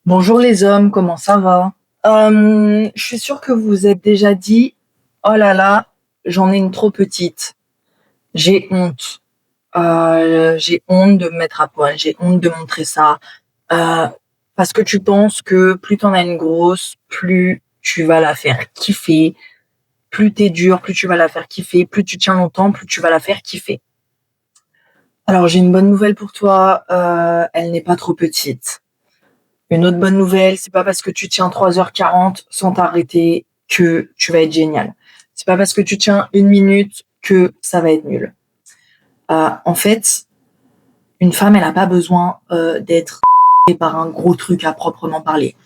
Bonjour les hommes, comment ça va? Je suis sûre que vous vous êtes déjà dit, oh là là, j'en ai une trop petite. J'ai honte. J'ai honte de me mettre à poil. J'ai honte de montrer ça. Euh, Parce que tu penses que plus t'en as une grosse, plus tu vas la faire kiffer. Plus t'es dur, plus tu vas la faire kiffer. Plus tu tiens longtemps, plus tu vas la faire kiffer. Alors j'ai une bonne nouvelle pour toi. Elle n'est pas trop petite. Une autre bonne nouvelle, c'est pas parce que tu tiens 3h40 sans t'arrêter que tu vas être génial. C'est pas parce que tu tiens une minute que ça va être nul. En fait, une femme, elle a pas besoin d'être par un gros truc à proprement parler.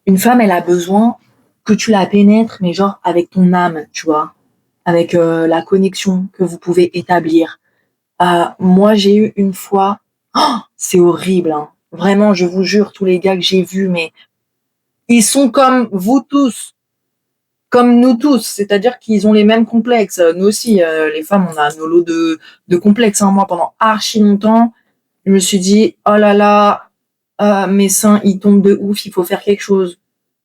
Une femme, elle a besoin que tu la pénètres, mais genre avec ton âme, tu vois, avec la connexion que vous pouvez établir. Moi, j'ai eu une fois, oh, c'est horrible, hein. Vraiment, je vous jure, tous les gars que j'ai vus, mais ils sont comme vous tous, comme nous tous, c'est-à-dire qu'ils ont les mêmes complexes. Nous aussi, les femmes, on a nos lots de complexes. Hein. Moi, pendant archi longtemps, je me suis dit, oh là là, mes seins, ils tombent de ouf, il faut faire quelque chose.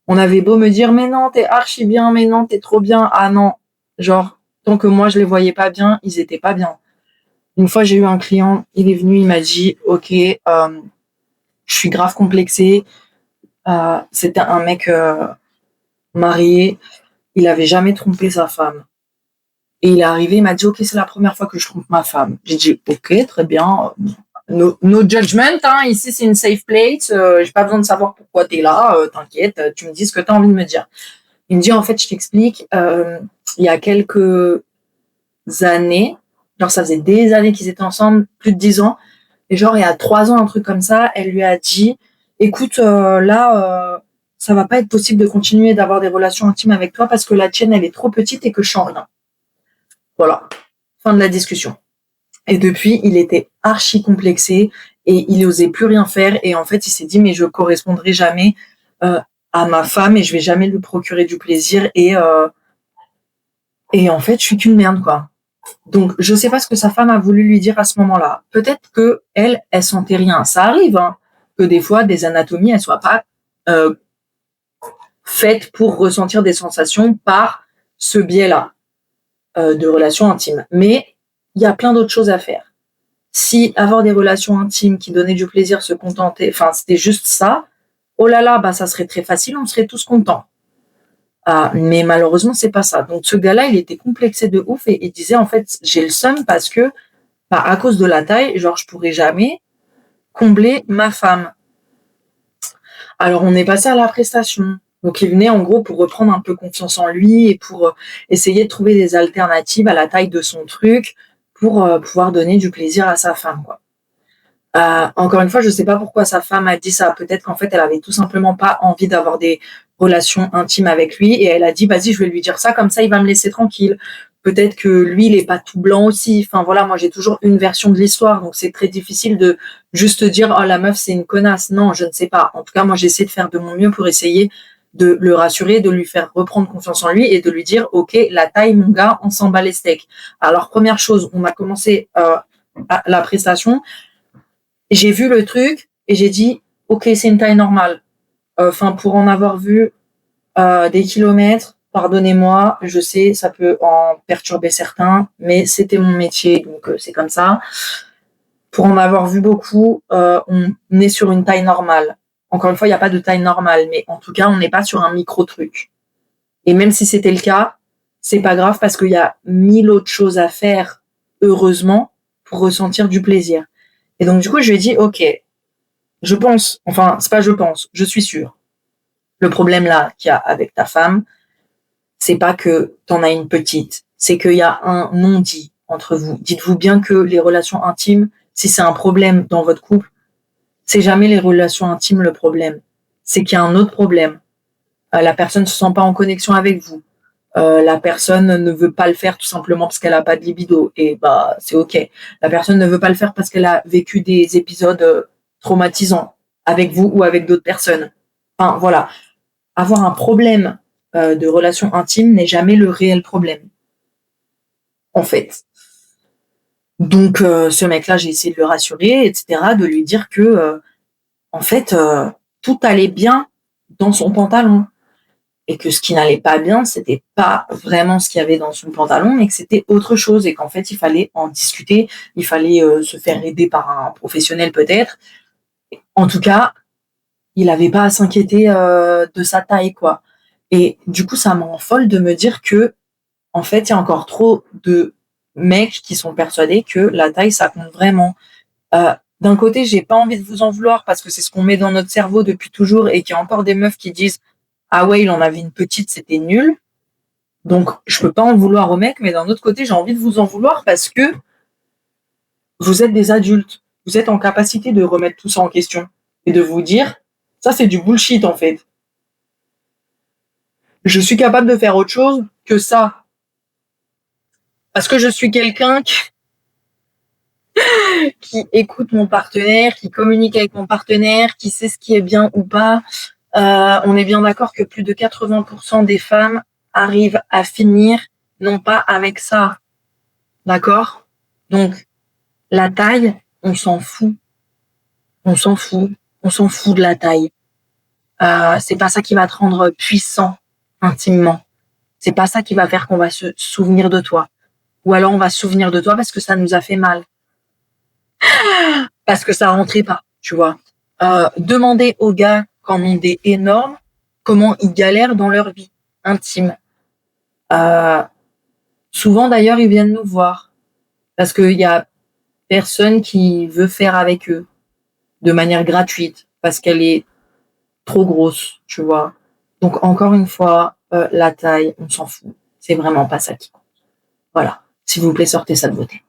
On avait beau me dire, mais non, t'es archi bien, mais non, t'es trop bien. Ah non, genre, tant que moi, je les voyais pas bien, ils étaient pas bien. Une fois, j'ai eu un client, il est venu, il m'a dit, ok, je suis grave complexé. C'était un mec marié, il avait jamais trompé sa femme. Et il est arrivé, il m'a dit, ok, c'est la première fois que je trompe ma femme. J'ai dit, ok, très bien. No judgment, hein. Ici c'est une safe place. J'ai pas besoin de savoir pourquoi t'es là. T'inquiète, tu me dis ce que t'as envie de me dire. Il me dit, en fait, je t'explique. Il y a quelques années, genre ça faisait des années qu'ils étaient ensemble, plus de 10 ans. Et genre il y a 3 ans, un truc comme ça, elle lui a dit, écoute, là, ça va pas être possible de continuer d'avoir des relations intimes avec toi parce que la tienne, elle est trop petite et que je sens rien. Voilà. Fin de la discussion. Et depuis, il était archi complexé et il n'osait plus rien faire. Et en fait, il s'est dit, mais je correspondrai jamais euh, à ma femme et je vais jamais lui procurer du plaisir. Et en fait, je suis qu'une merde, quoi. Donc, je sais pas ce que sa femme a voulu lui dire à ce moment-là. Peut-être que elle sentait rien. Ça arrive, hein, que des fois, des anatomies, elles soient pas euh, faites pour ressentir des sensations par ce biais-là de relations intimes. Mais il y a plein d'autres choses à faire. Si avoir des relations intimes qui donnaient du plaisir, se contenter, enfin, c'était juste ça, oh là là, bah, ça serait très facile, on serait tous contents. Mais malheureusement, c'est pas ça. Donc, ce gars-là, il était complexé de ouf et il disait, en fait, j'ai le seum parce que, bah, à cause de la taille, genre, je pourrais jamais combler ma femme. Alors, on est passé à la prestation. Donc, il venait, en gros, pour reprendre un peu confiance en lui et pour essayer de trouver des alternatives à la taille de son truc pour pouvoir donner du plaisir à sa femme, quoi. Encore une fois, je sais pas pourquoi sa femme a dit ça. Peut-être qu'en fait, elle avait tout simplement pas envie d'avoir des relations intimes avec lui et elle a dit, vas-y, je vais lui dire ça, comme ça, il va me laisser tranquille. Peut-être que lui, il est pas tout blanc aussi. Enfin, voilà, moi, j'ai toujours une version de l'histoire, donc c'est très difficile de juste dire, oh, la meuf, c'est une connasse. Non, je ne sais pas. En tout cas, moi, j'essaie de faire de mon mieux pour essayer de le rassurer, de lui faire reprendre confiance en lui et de lui dire, ok, la taille, mon gars, on s'en bat les steaks. Alors, première chose, on a commencé la prestation. J'ai vu le truc et j'ai dit, ok, c'est une taille normale. Enfin, pour en avoir vu des kilomètres, pardonnez-moi, je sais, ça peut en perturber certains, mais c'était mon métier, donc c'est comme ça. Pour en avoir vu beaucoup, on est sur une taille normale. Encore une fois, il n'y a pas de taille normale, mais en tout cas, on n'est pas sur un micro truc. Et même si c'était le cas, c'est pas grave parce qu'il y a mille autres choses à faire, heureusement, pour ressentir du plaisir. Et donc, du coup, je lui ai dit, ok, je pense, enfin, c'est pas je pense, je suis sûre. Le problème là qu'il y a avec ta femme, c'est pas que t'en as une petite, c'est qu'il y a un non-dit entre vous. Dites-vous bien que les relations intimes, si c'est un problème dans votre couple, c'est jamais les relations intimes le problème. C'est qu'il y a un autre problème. La personne ne se sent pas en connexion avec vous. La personne ne veut pas le faire tout simplement parce qu'elle a pas de libido. Et bah, c'est ok. La personne ne veut pas le faire parce qu'elle a vécu des épisodes traumatisants avec vous ou avec d'autres personnes. Enfin, voilà. Avoir un problème de relation intime n'est jamais le réel problème, en fait. Donc, ce mec-là, j'ai essayé de le rassurer, etc., de lui dire que, en fait, tout allait bien dans son pantalon. Et que ce qui n'allait pas bien, c'était pas vraiment ce qu'il y avait dans son pantalon, mais que c'était autre chose et qu'en fait, il fallait en discuter, il fallait se faire aider par un professionnel peut-être. En tout cas, il n'avait pas à s'inquiéter de sa taille, quoi. Et du coup, ça me rend folle de me dire que, en fait, il y a encore trop de mecs qui sont persuadés que la taille, ça compte vraiment. D'un côté, j'ai pas envie de vous en vouloir parce que c'est ce qu'on met dans notre cerveau depuis toujours et qu'il y a encore des meufs qui disent ah ouais, il en avait une petite, c'était nul. Donc, je peux pas en vouloir aux mecs, mais d'un autre côté, j'ai envie de vous en vouloir parce que vous êtes des adultes. Vous êtes en capacité de remettre tout ça en question et de vous dire, ça c'est du bullshit en fait. Je suis capable de faire autre chose que ça. Parce que je suis quelqu'un qui écoute mon partenaire, qui communique avec mon partenaire, qui sait ce qui est bien ou pas. On est bien d'accord que plus de 80% des femmes arrivent à finir, non pas avec ça. D'accord? Donc, la taille, on s'en fout. On s'en fout. On s'en fout de la taille. C'est pas ça qui va te rendre puissant intimement. C'est pas ça qui va faire qu'on va se souvenir de toi. Ou alors on va se souvenir de toi parce que ça nous a fait mal. Parce que ça rentrait pas, tu vois. Demandez aux gars qui en ont des énormes comment ils galèrent dans leur vie intime. Souvent d'ailleurs ils viennent nous voir parce qu'il y a personne qui veut faire avec eux de manière gratuite parce qu'elle est trop grosse, tu vois. Donc encore une fois, la taille, on s'en fout. C'est vraiment pas ça qui compte. Voilà. S'il vous plaît, sortez ça de vos têtes.